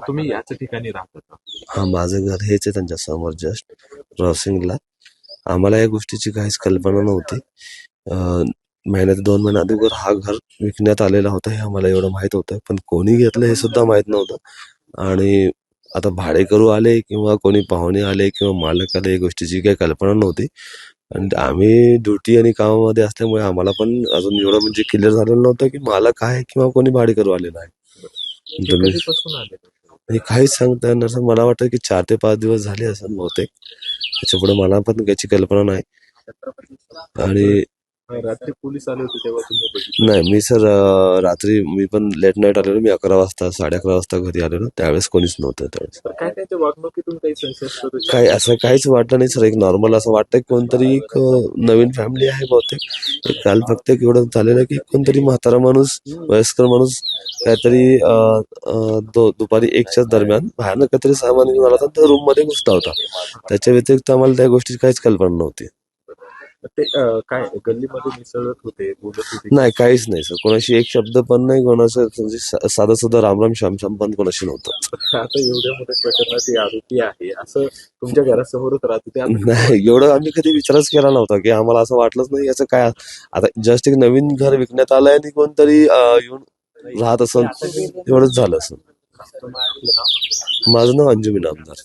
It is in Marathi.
तुम्ही याच ठिकाणी राहता का? हा, माझं घर हेच आहे त्यांच्या समोर जस्ट क्रॉसिंगला. आम्हाला या गोष्टीची काहीच कल्पना नव्हती. महिन्यात 2 महिने अगोदर हा घर विकण्यात आलेला होता हे आम्हाला एवढं माहित होतं, पण कोणी घेतलं हे सुद्धा माहित नव्हतं. आणि आता भाडेकरू आले किंवा कोणी पाहुणे आले किंवा मालक आले या गोष्टीची काही कल्पना नव्हती. आणि आम्ही ड्युटी आणि कामामध्ये असल्यामुळे आम्हाला पण अजून एवढं म्हणजे क्लिअर झालेलं नव्हतं की मालक आहे किंवा कोणी भाडेकरू आलेला आहे. हे तुम्ही कधीपासून आले? हे काहीच सांगता येणार नाही. मला वाटतं की 4 ते 5 दिवस झाले असं बहुतेक. त्याच्यापुढे मला पण त्याची कल्पना नाही. आणि रात्री पोलीस आले होते तेव्हा तुम्ही बघितलं? नाही, मी सर रात्री मी पण लेट नाईट आलेलो. मी 11 वाजता 11:30 वाजता घरी आलेलो. त्यावेळेस कोणीच नव्हतं. त्यावेळेस तर काय त्यांच्या वागणुकीतून काही संशयास्पद काही असं काहीच वाटलं नाही सर. एक नॉर्मल असं वाटतं की कोणतरी एक नवीन फॅमिली आहे बहुतेक. एक काल फक्त एवढं झालेलं की कोणतरी म्हातारा माणूस, वयस्कर माणूस काहीतरी दुपारी 1च्या दरम्यान बाहेरनं काहीतरी सामान घेऊन आला होता, रूम मध्ये घुसला होता. त्याच्या व्यतिरिक्त आम्हाला त्या गोष्टीची काहीच कल्पना नव्हती. ते काय गल्लीमध्ये मिसळत होते, बोलत होते? नाही, काहीच नाही सर. कोणाशी एक शब्द पण नाही. कोणाचं म्हणजे साधं सुद्धा रामराम श्यामश्याम पण कोणाशी नव्हतं. आता एवढ्या मोठ्या प्रकरणाचे आरोपी आहे असं तुमच्या घरासमोरच राहते ते आता नाही, एवढं आम्ही कधी विचारच केला नव्हता की आम्हाला असं वाटलंच नाही याचं काय. आता जस्ट एक नवीन घर विकण्यात आलंय आणि कोणतरी येऊन राहत असं, एवढंच झालं असं. आपलं नाव? माझं नाव अंजुम इनामदार.